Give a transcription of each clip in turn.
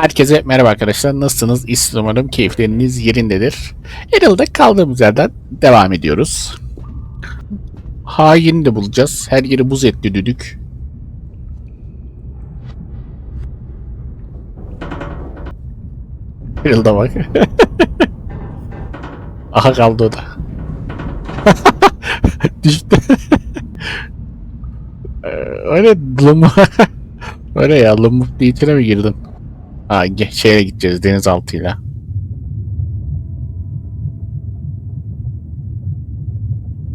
Herkese merhaba arkadaşlar. Nasılsınız? Umarım keyifleriniz yerindedir. Herhalde kaldığımız yerden devam ediyoruz. Haini de bulacağız. Her yeri buz etti düdük. Herhalde bak. Aha kaldı o da. Düştü. Öyle lım. Öyle ya lımık diye içine mi girdin? Ha, şeye gideceğiz denizaltıyla.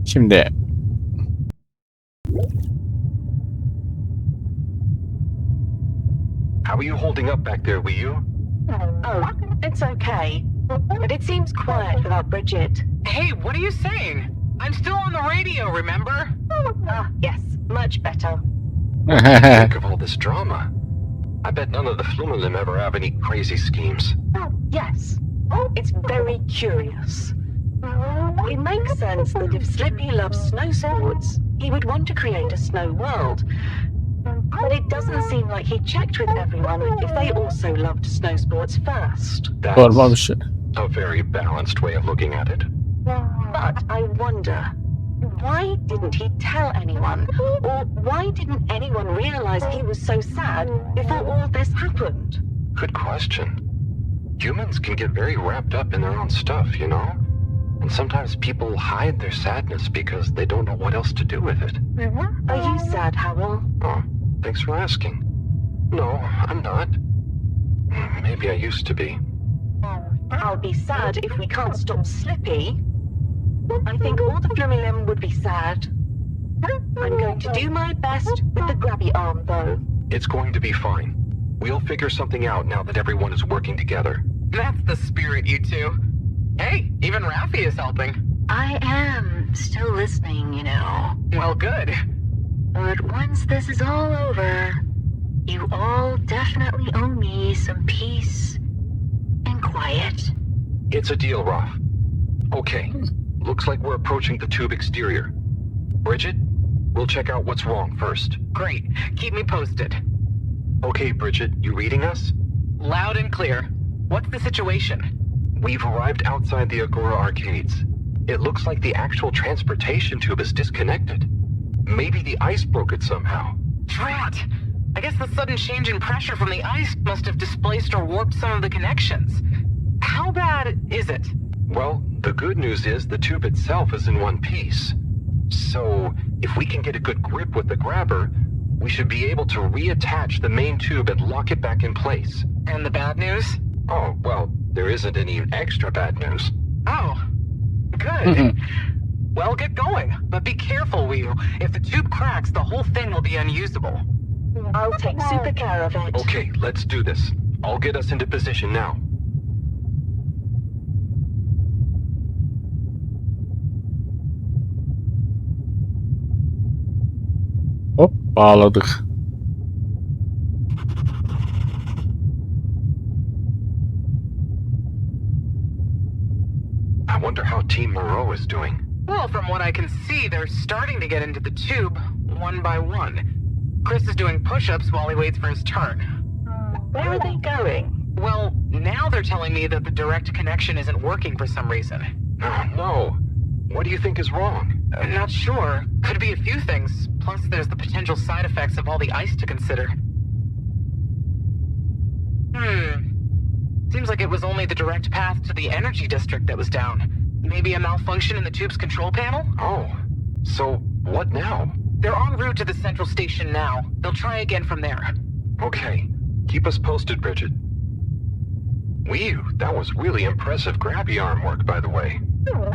Şimdi How are you holding up back there, were you? Oh, it's okay. But it seems quiet without Bridget. Hey, what are you saying? I'm still on the radio, remember? Ah, yes, much better. Think of all this drama. I bet none of the Flumelim ever have any crazy schemes. Oh, yes. It's very curious. It makes sense that if Slippy loves snow sports, he would want to create a snow world. But it doesn't seem like he checked with everyone if they also loved snow sports first. That's a very balanced way of looking at it. But I wonder, why didn't he tell anyone? Or why didn't anyone realize he was so sad before all this happened? Good question. Humans can get very wrapped up in their own stuff, you know? And sometimes people hide their sadness because they don't know what else to do with it. Are you sad, Howell? Oh, thanks for asking. No, I'm not. Maybe I used to be. I'll be sad if we can't stop Slippy. I think all the Flumilim would be sad. I'm going to do my best with the grabby arm, though. It's going to be fine. We'll figure something out now that everyone is working together. That's the spirit, you two. Hey, even Raffi is helping. I am still listening, you know. Well, good. But once this is all over, you all definitely owe me some peace and quiet. It's a deal, Raf. Okay, looks like we're approaching the tube exterior. Bridget, we'll check out what's wrong first. Great. Keep me posted. Okay, Bridget, you reading us? Loud and clear. What's the situation? We've arrived outside the Agora arcades. It looks like the actual transportation tube is disconnected. Maybe the ice broke it somehow. Drat! I guess the sudden change in pressure from the ice must have displaced or warped some of the connections. How bad is it? Well, the good news is the tube itself is in one piece. So, if we can get a good grip with the grabber, we should be able to reattach the main tube and lock it back in place. And the bad news? Oh, well, there isn't any extra bad news. Oh, good. Well, get going, but be careful, Wheel. If the tube cracks, the whole thing will be unusable. I'll take super care of it. Okay, let's do this. I'll get us into position now. hop bağladık. I wonder how Team Moreau is doing. Well, from what I can see, they're starting to get into the tube, one by one. Chris is doing push-ups while he waits for his turn. Where are they going? Well, now they're telling me that the direct connection isn't working for some reason. Oh, no. What do you think is wrong? I'm not sure. Could be a few things. Plus, there's the potential side effects of all the ice to consider. Seems like it was only the direct path to the energy district that was down. Maybe a malfunction in the tube's control panel? Oh, so what now? They're en route to the central station now. They'll try again from there. Okay, keep us posted, Bridget. Whew, that was really impressive grabby arm work, by the way.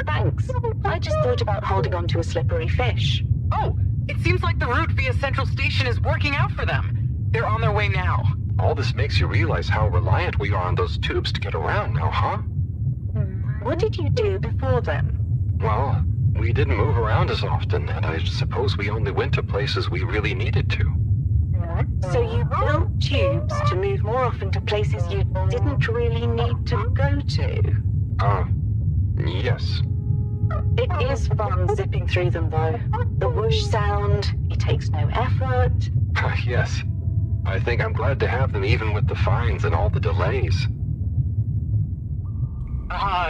Thanks. I just thought about holding on to a slippery fish. Oh, it seems like the route via central station is working out for them. They're on their way now. All this makes you realize how reliant we are on those tubes to get around now, huh? What did you do before then? Well, we didn't move around as often, and I suppose we only went to places we really needed to. So you built tubes to move more often to places you didn't really need to go to? Yes. It is fun zipping through them, though. The whoosh sound, it takes no effort. Yes. I think I'm glad to have them even with the fines and all the delays.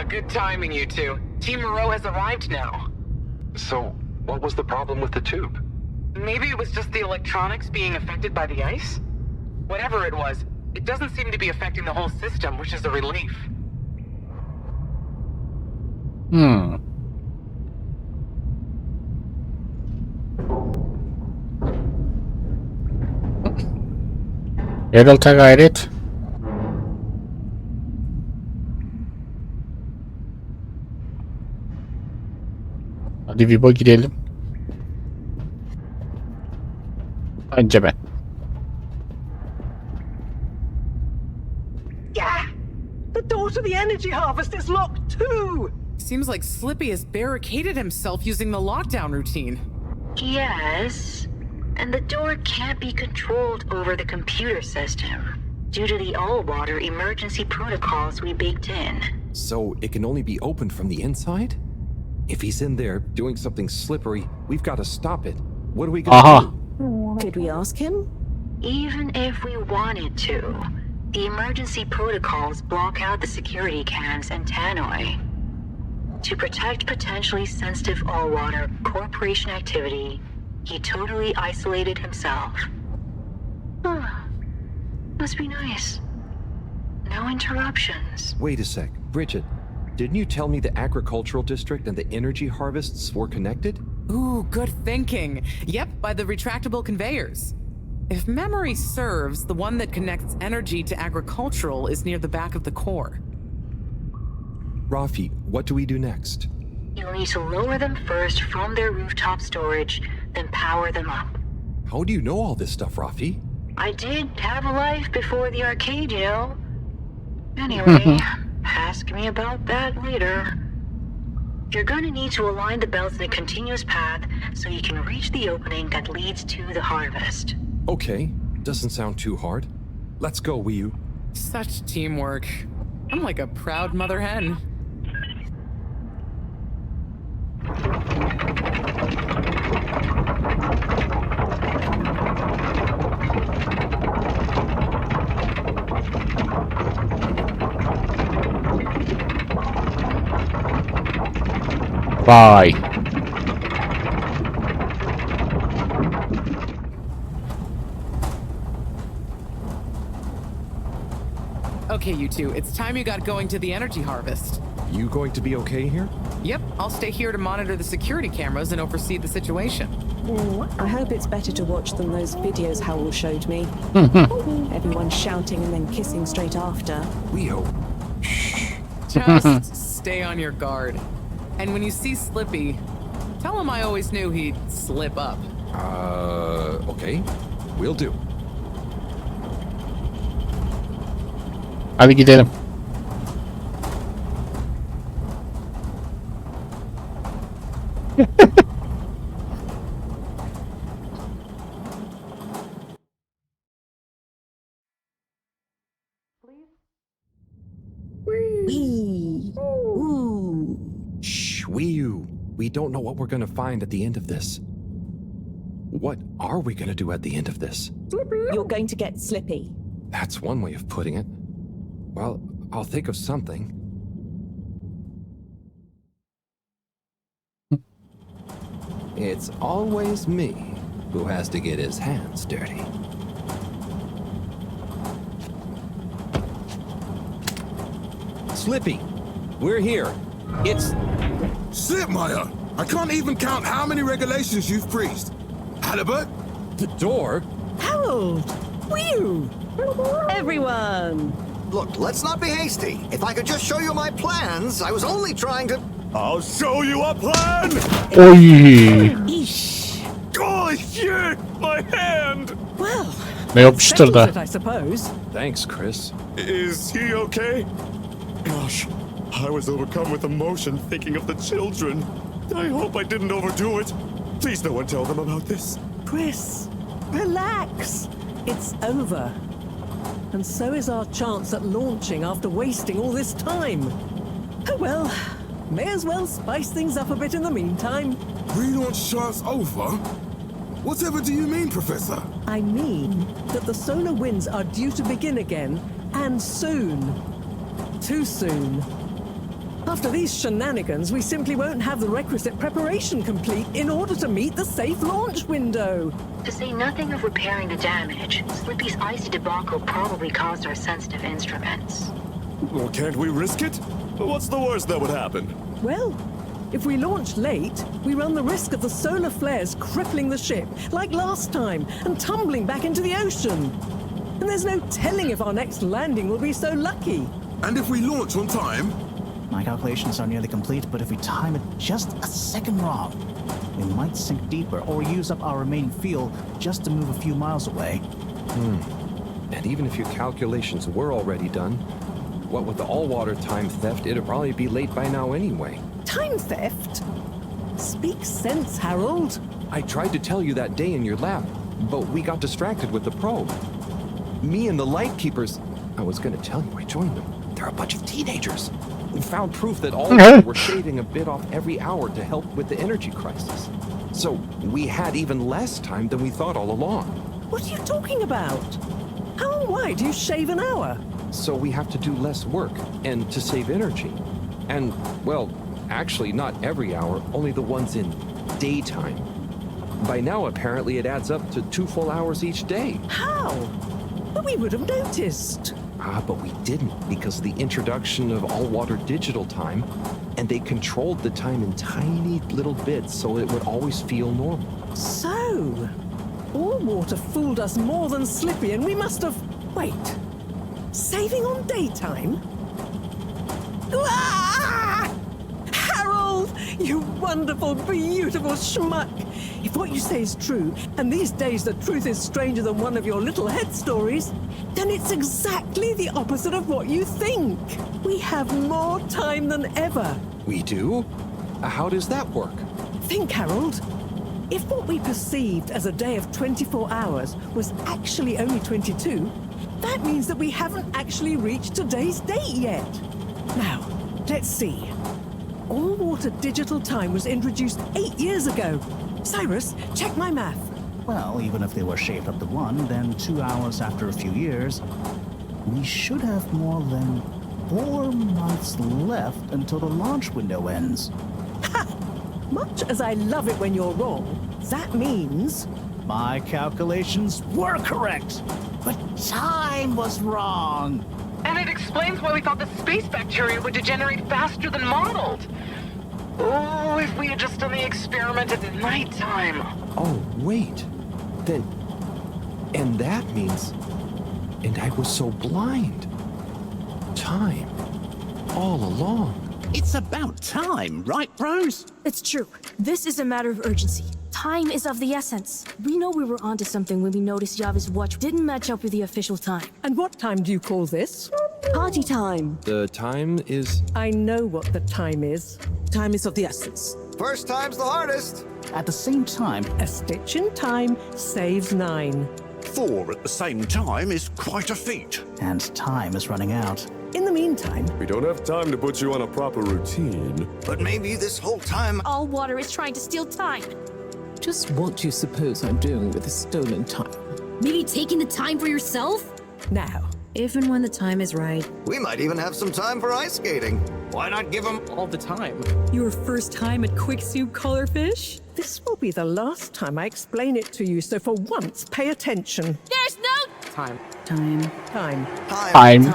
Good timing, you two. Team Moreau has arrived now. So, what was the problem with the tube? Maybe it was just the electronics being affected by the ice? Whatever it was, it doesn't seem to be affecting the whole system, which is a relief. Herhalde gayret. Hadi Vibo gidelim. Önce ben. Yeah! The door to the energy harvest is locked too! Seems like Slippy has barricaded himself using the lockdown routine. Yes, and the door can't be controlled over the computer system due to the all-water emergency protocols we baked in. So it can only be opened from the inside? If he's in there doing something slippery, we've got to stop it. What are we gonna do? Did we ask him? Even if we wanted to, the emergency protocols block out the security cams and tannoy. To protect potentially sensitive all-water corporation activity, he totally isolated himself. Must be nice. No interruptions. Wait a sec, Bridget. Didn't you tell me the agricultural district and the energy harvests were connected? Ooh, good thinking. Yep, by the retractable conveyors. If memory serves, the one that connects energy to agricultural is near the back of the core. Rafi, what do we do next? You'll need to lower them first from their rooftop storage, then power them up. How do you know all this stuff, Rafi? I did have a life before the arcade, you know. Anyway, ask me about that later. You're gonna need to align the belts in a continuous path so you can reach the opening that leads to the harvest. Okay, doesn't sound too hard. Let's go, Wii U. Such teamwork. I'm like a proud mother hen. Bye. Okay, you two, it's time you got going to the energy harvest. You going to be okay here? Yep, I'll stay here to monitor the security cameras and oversee the situation. I hope it's better to watch than those videos Howell showed me. Everyone shouting and then kissing straight after. We hope. Just stay on your guard. And when you see Slippy, tell him I always knew he'd slip up. Okay. Will do. Hadi gidelim. Wee. Ooh. Shh, Wii U. We don't know what we're gonna find at the end of this. What are we gonna do at the end of this? You're going to get Slippy. That's one way of putting it. Well, I'll think of something. It's always me who has to get his hands dirty. Slippy, we're here. It's... Slipmeyer! I can't even count how many regulations you've breached. Halibut? the door. Harold! Whew! Everyone! Look, let's not be hasty. If I could just show you my plans, I was only trying to... I'll show you a plan! Oy. Eesh. Oh shit! My hand! Well, Ne yapıştırdı? settles it, I suppose. Thanks, Chris. Is he okay? Gosh, I was overcome with emotion thinking of the children. I hope I didn't overdo it. Please no one tell them about this. Chris, relax. It's over. And so is our chance at launching after wasting all this time. Oh well, may as well spice things up a bit in the meantime. Relaunch chance over? Whatever do you mean, Professor? I mean that the solar winds are due to begin again, and soon. Too soon. After these shenanigans, we simply won't have the requisite preparation complete in order to meet the safe launch window. To say nothing of repairing the damage, Slippy's icy debacle probably caused our sensitive instruments. Well, can't we risk it? What's the worst that would happen? Well, if we launch late, we run the risk of the solar flares crippling the ship, like last time, and tumbling back into the ocean. And there's no telling if our next landing will be so lucky. And if we launch on time? My calculations are nearly complete, but if we time it just a second wrong, we might sink deeper or use up our remaining fuel just to move a few miles away. And even if your calculations were already done, what with the all-water time theft, it'd probably be late by now anyway. Time theft? Speak sense, Harold. I tried to tell you that day in your lab, but we got distracted with the probe. Me and the Lightkeepers, I was gonna tell you I joined them. They're a bunch of teenagers. We found proof that all of them were shaving a bit off every hour to help with the energy crisis. So we had even less time than we thought all along. What are you talking about? How and why do you shave an hour? So we have to do less work, and to save energy. And, well, actually not every hour, only the ones in daytime. By now, apparently, it adds up to 2 full hours each day. How? But we would have noticed. But we didn't because of the introduction of all-water digital time, and they controlled the time in tiny little bits so it would always feel normal. So, all water fooled us more than Slippy, and we must have... Wait. Saving on daytime? Ah! Harold, you wonderful, beautiful schmuck! If what you say is true, and these days the truth is stranger than one of your little head stories, then it's exactly the opposite of what you think. We have more time than ever. We do? How does that work? Think, Harold. If what we perceived as a day of 24 hours was actually only 22, that means that we haven't actually reached today's date yet. Now, let's see. All-water digital time was introduced 8 years ago. Cyrus, check my math. Well, even if they were shaved up to 1, then 2 hours after a few years, we should have more than 4 months left until the launch window ends. Ha! Much as I love it when you're wrong, that means... My calculations were correct, but time was wrong. And it explains why we thought the space bacteria would degenerate faster than modeled. Oh, if we had just done the experiment at nighttime. Oh, wait. Then... And that means... And I was so blind. Time. All along. It's about time, right, bros? It's true. This is a matter of urgency. Time is of the essence. We know we were onto something when we noticed Java's watch didn't match up with the official time. And what time do you call this? Party time. The time is... I know what the time is. Time is of the essence. First time's the hardest. At the same time, A stitch in time saves 9. 4 at the same time is quite a feat. and time is running out. In the meantime... We don't have time to put you on a proper routine. But maybe this whole time... All water is trying to steal time. Just what do you suppose I'm doing with the stolen time? Maybe taking the time for yourself? Now, if and when the time is right. We might even have some time for ice skating. Why not give them all the time? Your first time at Quick Soup Colorfish? this will be the last time I explain it to you, so for once, pay attention. There's no Time. Time. Time. Time.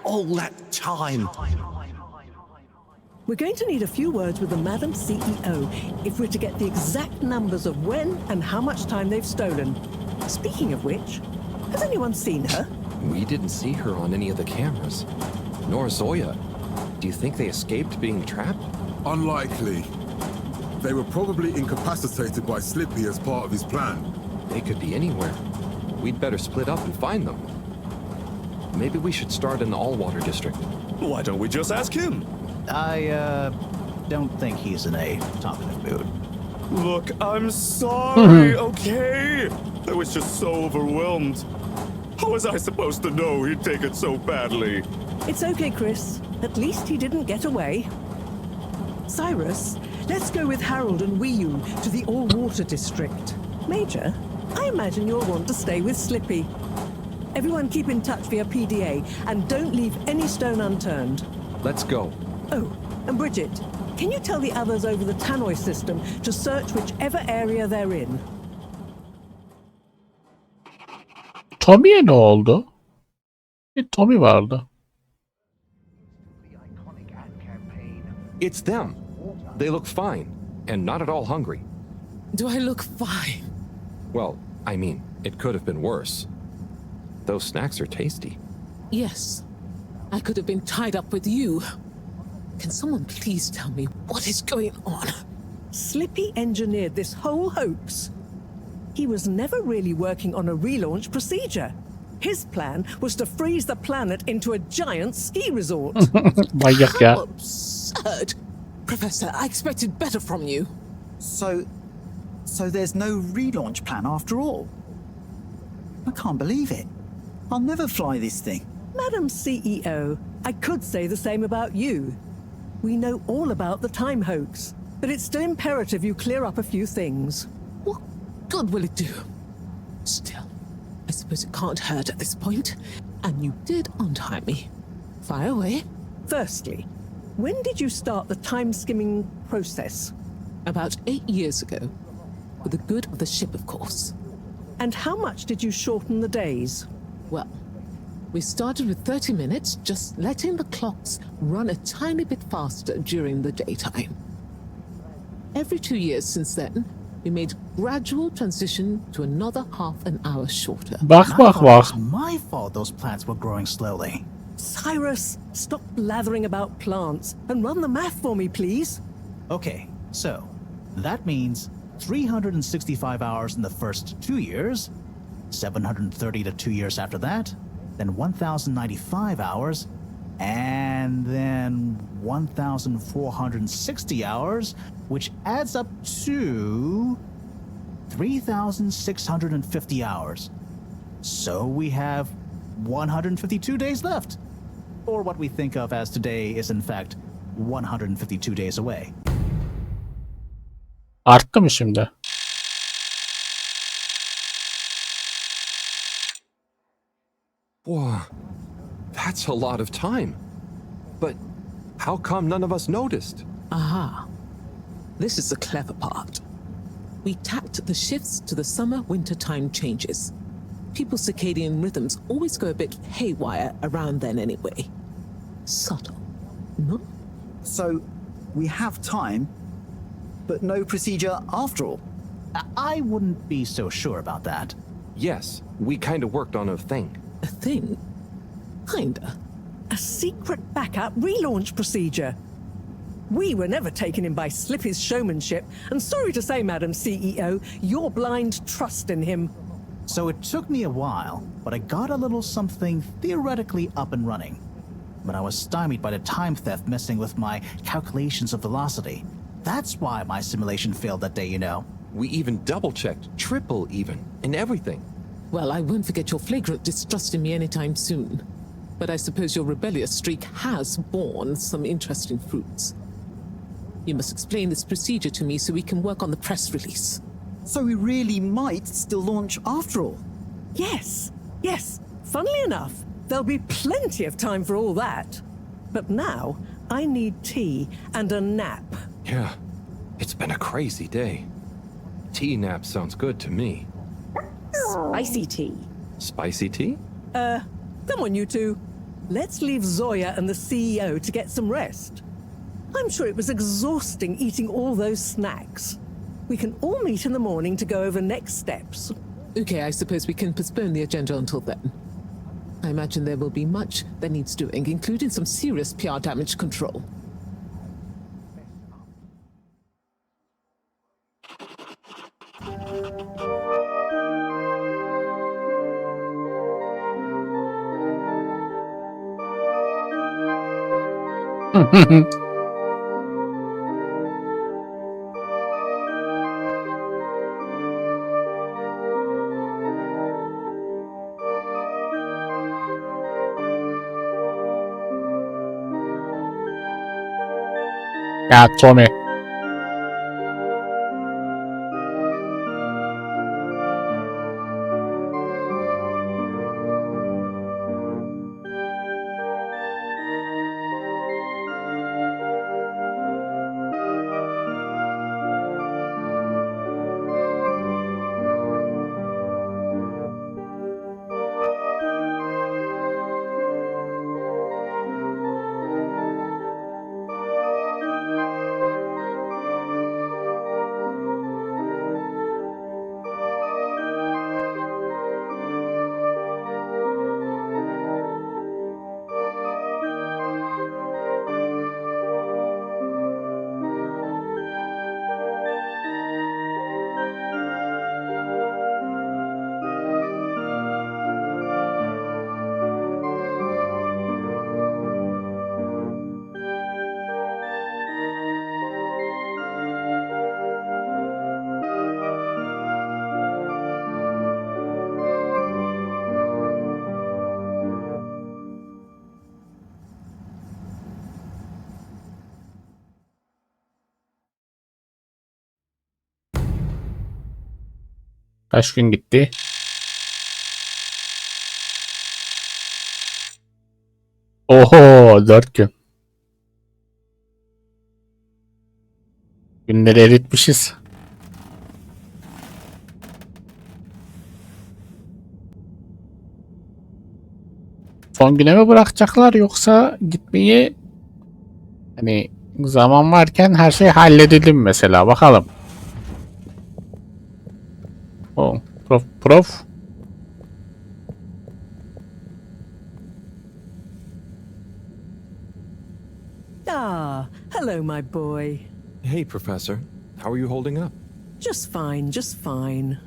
All that time. We're going to need a few words with the Madam CEO if we're to get the exact numbers of when and how much time they've stolen. Speaking of which, has anyone seen her? We didn't see her on any of the cameras. Nor Zoya. Do you think they escaped being trapped? Unlikely. They were probably incapacitated by Slippy as part of his plan. They could be anywhere. We'd better split up and find them. Maybe we should start in the all-water district. Why don't we just ask him? I, don't think he's in a talkative mood. Look, I'm sorry, okay? I was just so overwhelmed. How was I supposed to know he'd take it so badly? It's okay, Chris. At least he didn't get away. Cyrus, Let's go with Harold and Weeyun to the all-water district. Major, I imagine you'll want to stay with Slippy. Everyone keep in touch via PDA and don't leave any stone unturned. Let's go. Oh, and Bridget, can you tell the others over the Tannoy system to search whichever area they're in? Tommy'ye ne oldu? Bir Tommy vardı. It's them. They look fine, and not at all hungry. Do I look fine? Well, I mean, it could have been worse. Those snacks are tasty. Yes. I could have been tied up with you. Can someone please tell me what is going on? Slippy engineered this whole hoax. He was never really working on a relaunch procedure. His plan was to freeze the planet into a giant ski resort. Manyak ya. How absurd! Professor, I expected better from you. So there's no relaunch plan after all? I can't believe it. I'll never fly this thing. Madam CEO, I could say the same about you. We know all about the time hoax, but it's still imperative you clear up a few things. What good will it do? Still, I suppose it can't hurt at this point. And you did untie me. Fire away. Firstly, when did you start the time-skimming process? About 8 years ago. For the good of the ship, of course. And how much did you shorten the days? Well, we started with 30 minutes, just letting the clocks run a tiny bit faster during the daytime. Every 2 years since then, we made gradual transition to another half an hour shorter. Bak bak bak. It's my fault those plants were growing slowly. Cyrus, stop blathering about plants and run the math for me, please. Okay, so that means 365 hours in the first 2 years, 730 to 2 years after that, then 1,095 hours, and then 1,460 hours, which adds up to 3,650 hours. So we have 152 days left. Or what we think of as today is in fact 152 days away. Arttı mı şimdi? Whoa, that's a lot of time. But how come none of us noticed? Aha. This is the clever part. We tacked the shifts to the summer-winter time changes. People's circadian rhythms always go a bit haywire around then anyway. Subtle, no? So we have time, but no procedure after all. I wouldn't be so sure about that. Yes, we kind of worked on a thing. A thing? Kinda. A secret backup relaunch procedure. We were never taken in by Slippy's showmanship, and sorry to say, Madam CEO, your blind trust in him. So it took me a while, but I got a little something theoretically up and running. But I was stymied by the time theft messing with my calculations of velocity. That's why my simulation failed that day, you know. We even double-checked, triple even, and everything. Well, I won't forget your flagrant distrust in me anytime soon. But I suppose your rebellious streak has borne some interesting fruits. You must explain this procedure to me so we can work on the press release. So we really might still launch after all? Yes, yes. Funnily enough, there'll be plenty of time for all that. But now, I need tea and a nap. Yeah, it's been a crazy day. Tea nap sounds good to me. Spicy tea. Spicy tea? Come on, you two. Let's leave Zoya and the CEO to get some rest. I'm sure it was exhausting eating all those snacks. We can all meet in the morning to go over next steps. Okay, I suppose we can postpone the agenda until then. I imagine there will be much that needs doing, including some serious PR damage control. Ya Tommy. Kaç gün gitti? Oho 4 gün. Günleri eritmişiz. Son güne mi bırakacaklar yoksa gitmeyi hani zaman varken her şey halledildi mi mesela bakalım. Oh, prof. Ah, hello, my boy. Hey, Professor. How are you holding up? Just fine, just fine.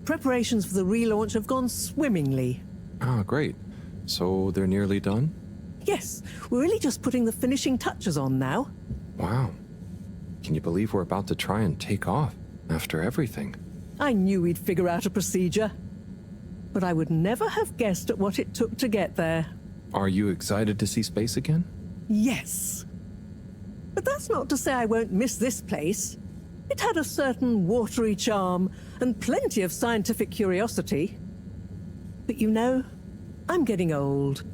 Preparations for the relaunch have gone swimmingly. Ah, great. So they're nearly done? Yes, we're really just putting the finishing touches on now. Wow. Can you believe we're about to try and take off after everything? I knew we'd figure out a procedure. But I would never have guessed at what it took to get there. Are you excited to see space again? Yes. But that's not to say I won't miss this place. It had a certain watery charm and plenty of scientific curiosity. But you know, I'm getting old.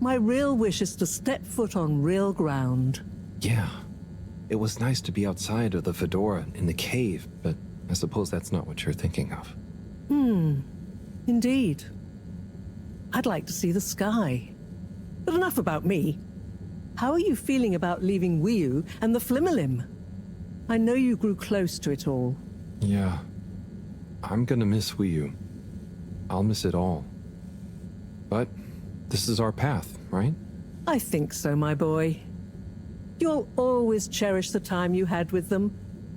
My real wish is to step foot on real ground. Yeah. It was nice to be outside of the fedora in the cave, but I suppose that's not what you're thinking of. Indeed. I'd like to see the sky. But enough about me. How are you feeling about leaving Wiu and the Flimmerlim? I know you grew close to it all. Yeah. I'm gonna miss Wiu. I'll miss it all. But this is our path, right? I think so, my boy. You'll always cherish the time you had with them.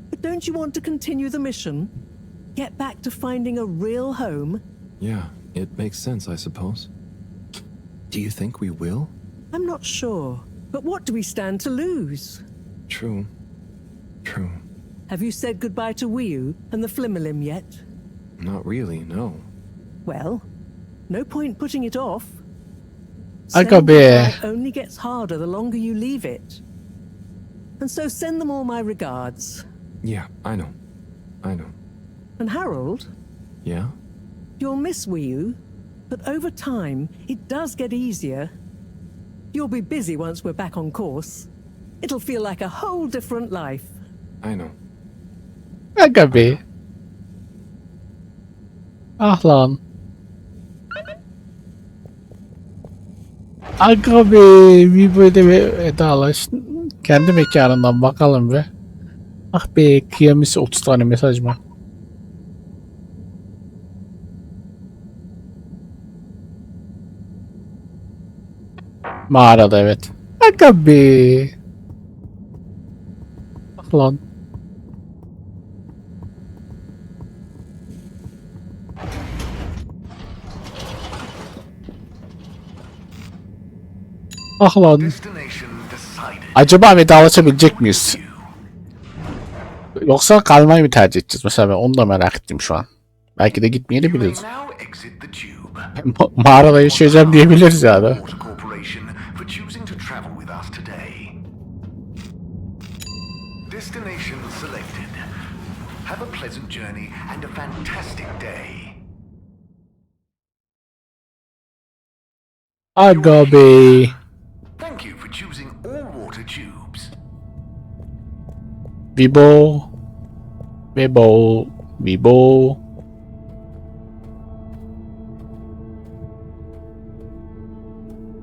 But don't you want to continue the mission? Get back to finding a real home? Yeah, it makes sense, I suppose. Do you think we will? I'm not sure. But what do we stand to lose? True. True. Have you said goodbye to Wiu and the Flimmerlim yet? Not really, no. Well, no point putting it off. I got Saying goodbye only gets harder the longer you leave it. And so send them all my regards. Yeah, I know. And Harold, Yeah? you'll miss Wiu, but over time, it does get easier. You'll be busy once we're back on course. It'll feel like a whole different life. I know. Aga be. Ah lan. Aga be. Bir böyle bir vedalaş. Kendi mekanından bakalım be. Ah be, kıyamisi 30 tane mesaj mı? Mağarada evet. Aga be. Bak lan. Ah lan. Acaba vedalaşabilecek miyiz? Yoksa kalmayı mı tercih edeceğiz? Mesela ben onu da merak ettim şu an. Belki de gitmeyebiliriz. Mağarada yaşayacağım diyebiliriz yani. Aga be. Thank you for choosing all water tubes. Vibo.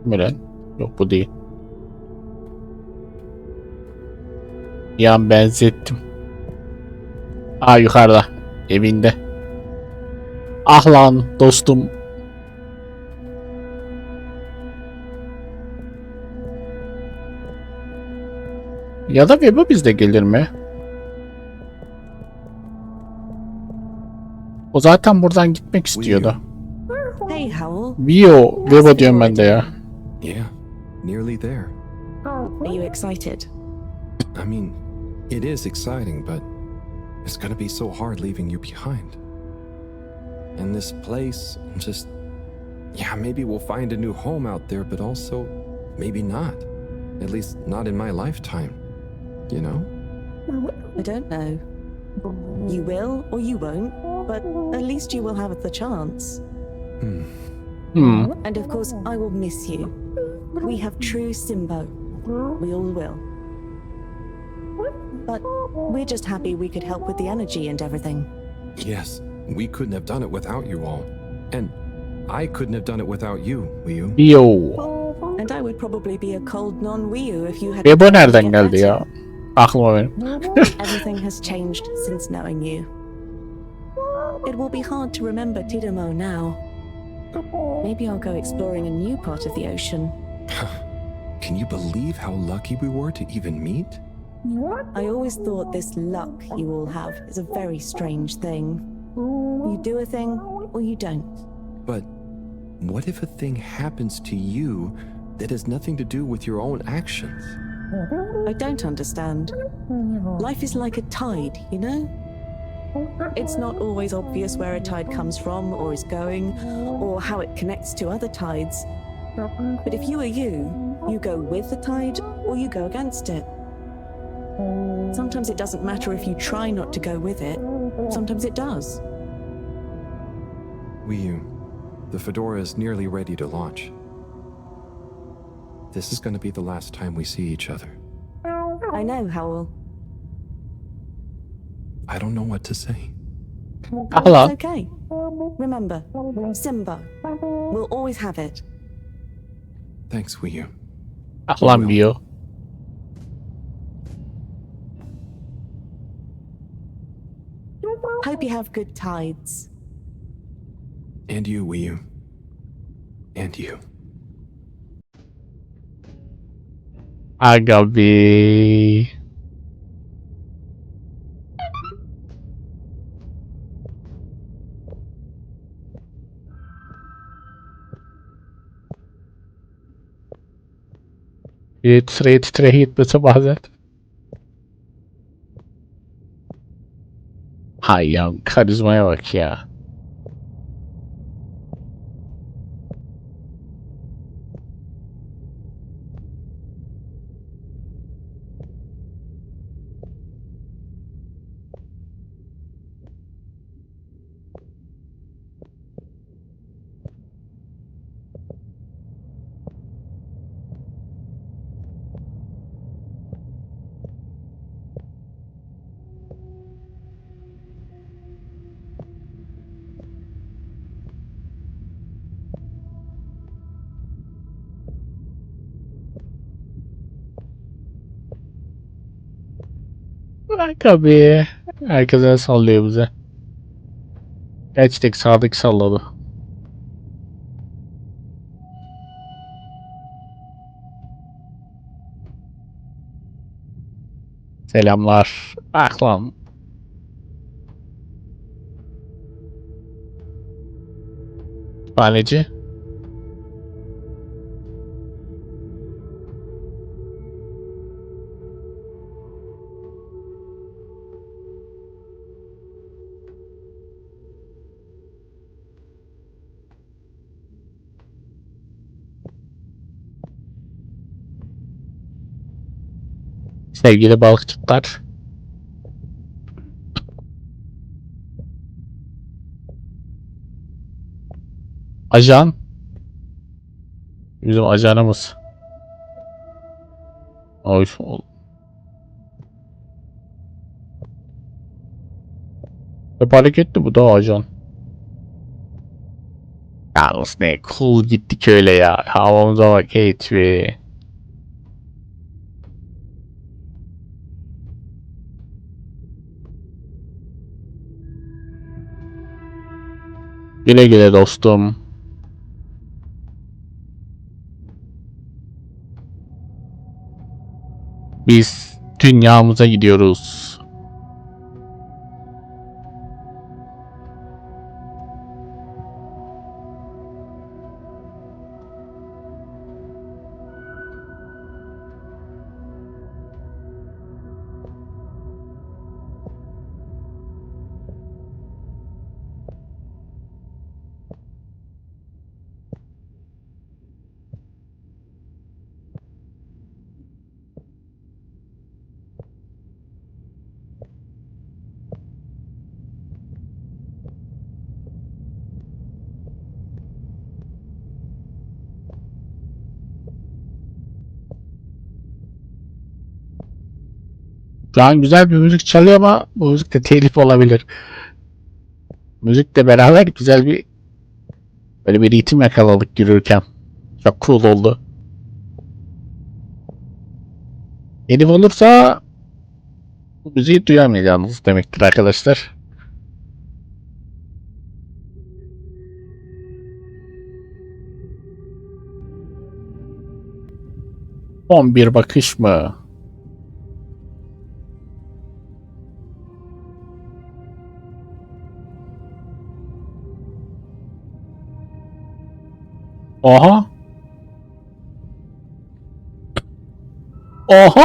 Böyle. Yok bu değil. Yan benzettim. Aa yukarıda. Evinde. Ah lan dostum. Ya da Vebo bizde gelir mi? O zaten buradan gitmek istiyordu. Hey, Howell. Vebo diyorum ben de ya. Yeah, nearly there. Are you excited? I mean, it is exciting, but it's gonna be so hard leaving you behind. And this place, just... Yeah, maybe we'll find a new home out there, but also maybe not. At least not in my lifetime. You know? I don't know. You will or you won't, but at least you will have the chance. And of course, I will miss you. We have true Simbo. We all will. But we're just happy we could help with the energy and everything. Yes, we couldn't have done it without you all. And I couldn't have done it without you, Wiyu. Yo. And I would probably be a cold non-Wiyu if you had... Bu nereden geldi ya? Aklıma benim. Everything has changed since knowing you. It will be hard to remember Tidamo now. Maybe I'll go exploring a new part of the ocean. Can you believe how lucky we were to even meet? I always thought this luck you all have is a very strange thing. You do a thing, or you don't. But what if a thing happens to you that has nothing to do with your own actions? I don't understand. Life is like a tide, you know? It's not always obvious where a tide comes from or is going, or how it connects to other tides. But if you are you go with the tide or you go against it. Sometimes it doesn't matter if you try not to go with it. Sometimes it does. Wiyu, the Fedora is nearly ready to launch. This is going to be the last time we see each other. I know, Howell. I don't know what to say. Hello. It's okay. Remember, Simba. We'll always have it. Thanks, Wiyu. Aklan diyor. Hope you have good tides. And you, Wiyu. And you. Aga be. Titre gitmesi bazen. Hay ya, karizmaya bak ya. Aga be. Herkese sallıyor bize. Geçtik, Sadık salladı. Selamlar. Ah lan. Kütüphaneci. Sevgili balıkçılar. Ajan. Bizim ajanımız. Oy. Hep hareketli bu da ajan. Yalnız ne cool gittik öyle ya. Havamıza bak hiç be. Güle güle dostum. Biz dünyamıza gidiyoruz. Şu an güzel bir müzik çalıyor ama bu müzik de telif olabilir. Müzikle beraber güzel bir böyle bir ritim yakaladık yürürken. Çok cool oldu. Telif olursa bu müziği duyamayacağınız demektir arkadaşlar. Son bir bakış mı? Aha. Aha.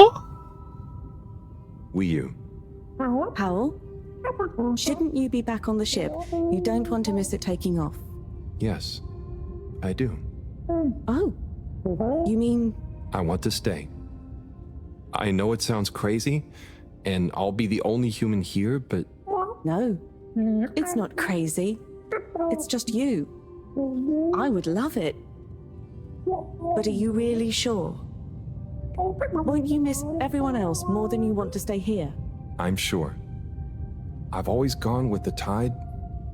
You. Powell? Shouldn't you be back on the ship? You don't want to miss it taking off. Yes, I do. Oh. You mean... I want to stay. I know it sounds crazy, and I'll be the only human here, but... No. It's not crazy. It's just you. I would love it. But are you really sure? Won't you miss everyone else more than you want to stay here? I'm sure. I've always gone with the tide,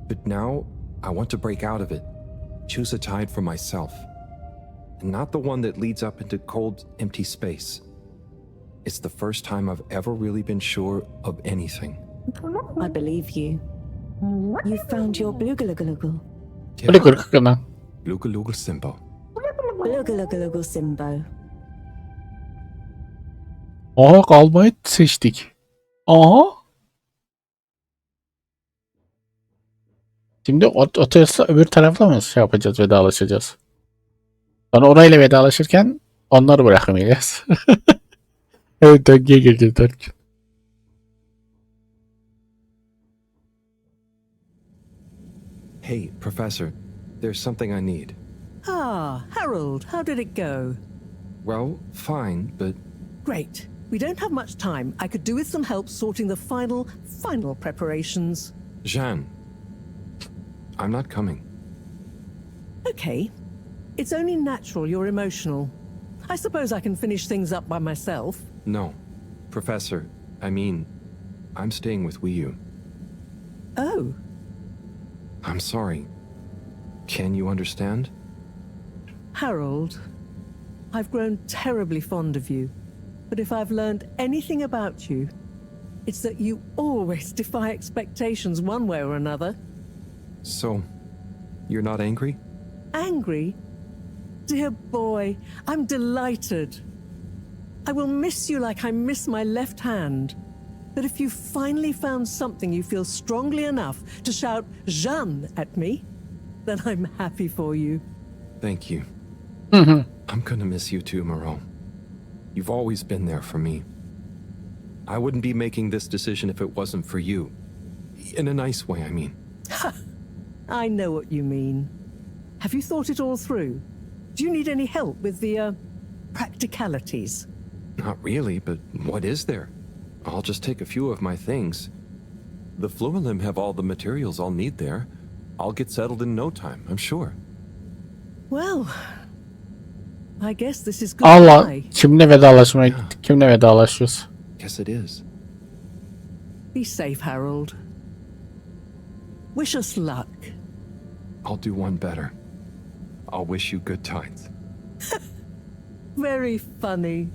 but now I want to break out of it. Choose a tide for myself. And not the one that leads up into cold, empty space. It's the first time I've ever really been sure of anything. I believe you. You found your blugalagaluggle. Lugalugul Simbo. Blugalagaluggle Simbo. Aha, kalmayı seçtik. Aha. Şimdi otoyolda öbür tarafla mı şey yapacağız, vedalaşacağız? Sonra orayla vedalaşırken onları bırakamayacağız. Evet, döngüye gireceğiz derken. Hey, Professor, there's something I need. Ah, Harold, how did it go? Well, fine, but... Great. We don't have much time. I could do with some help sorting the final preparations. Jeanne, I'm not coming. Okay. It's only natural you're emotional. I suppose I can finish things up by myself. No. Professor, I mean, I'm staying with Wii. Oh. I'm sorry. Can you understand? Harold, I've grown terribly fond of you. But if I've learned anything about you, it's that you always defy expectations one way or another. So, you're not angry? Angry? Dear boy, I'm delighted. I will miss you like I miss my left hand. But if you finally found something you feel strongly enough to shout Jeanne at me, then I'm happy for you. Thank you. I'm gonna miss you too, Moreau. You've always been there for me. I wouldn't be making this decision if it wasn't for you. In a nice way, I mean. I know what you mean. Have you thought it all through? Do you need any help with the, practicalities? Not really, but what is there? I'll just take a few of my things. The Fluilim have all the materials I'll need there. I'll get settled in no time, I'm sure. Well, I guess this is Allah, goodbye. kimle vedalaşmaya gittik? Kimle vedalaşıyoruz? Guess it is. Be safe, Harold. Wish us luck. I'll do one better. I'll wish you good times. Very funny.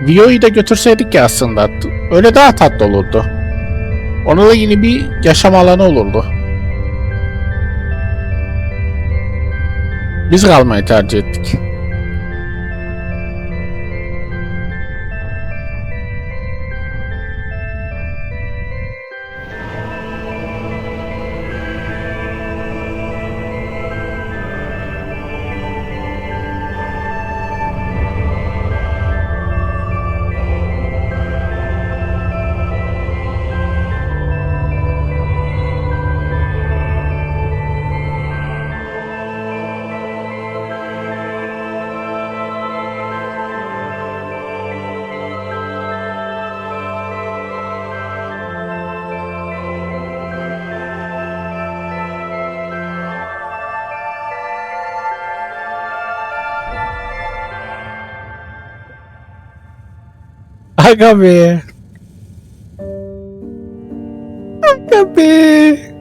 Vio'yu da götürseydik ya aslında. Öyle daha tatlı olurdu. Ona da yeni bir yaşam alanı olurdu. Biz kalmayı tercih ettik. Aga be. Aga be.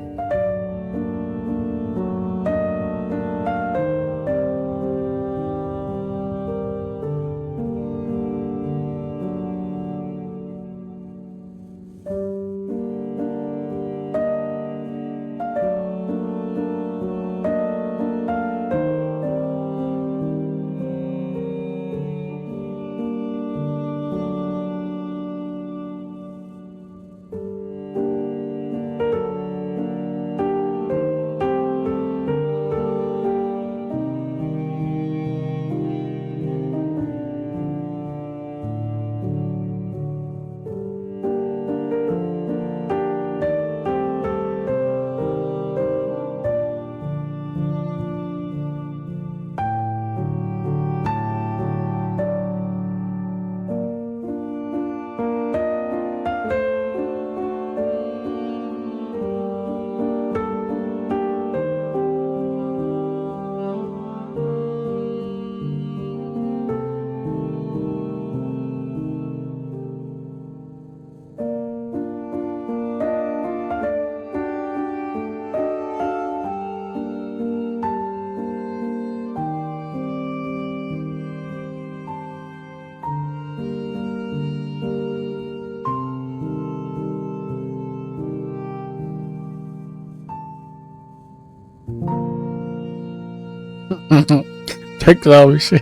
Çok güzel bir şey.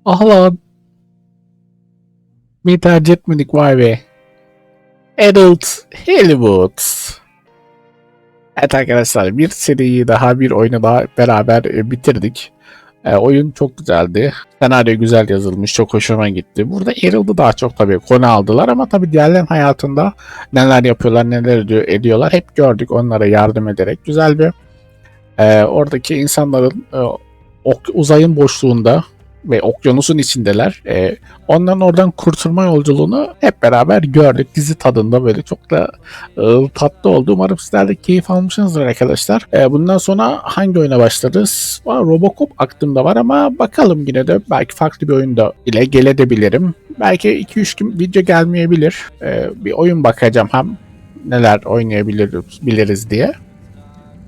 Ah lan. Bir tercih etmedik vay be. Adult Halibut. Evet arkadaşlar, bir seriyi daha, bir oyunu daha beraber bitirdik. Oyun çok güzeldi. Senaryo güzel yazılmış. Çok hoşuma gitti. Burada Errol'da daha çok tabii konu aldılar ama tabii diğerlerin hayatında neler yapıyorlar, neler ediyorlar hep gördük, onlara yardım ederek. Güzel bir oradaki insanların uzayın boşluğunda ve okyanusun içindeler. Onların oradan kurtulma yolculuğunu hep beraber gördük. Dizi tadında böyle çok da tatlı oldu. Umarım sizler de keyif almışsınızdır arkadaşlar. Bundan sonra hangi oyuna başlarız? Robocop aklımda var ama bakalım, yine de belki farklı bir oyunda ile gelebilirim. Belki 2-3 gün video gelmeyebilir. Bir oyun bakacağım hem neler oynayabiliriz diye.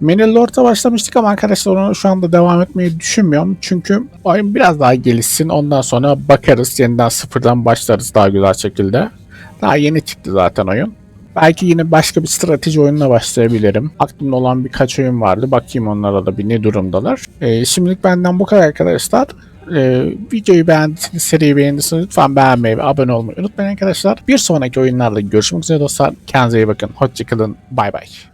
Manilord'a başlamıştık ama arkadaşlar onu şu anda devam etmeyi düşünmüyorum. Çünkü oyun biraz daha gelişsin. Ondan sonra bakarız. Yeniden sıfırdan başlarız daha güzel şekilde. Daha yeni çıktı zaten oyun. Belki yine başka bir strateji oyununa başlayabilirim. Aklımda olan birkaç oyun vardı. Bakayım onlara da bir ne durumdalar. Şimdilik benden bu kadar arkadaşlar. Videoyu beğendiyseniz, seriyi beğendiyseniz lütfen beğenmeyi ve abone olmayı unutmayın arkadaşlar. Bir sonraki oyunlarla görüşmek üzere dostlar. Kendinize iyi bakın. Hoşçakalın. Bay bay.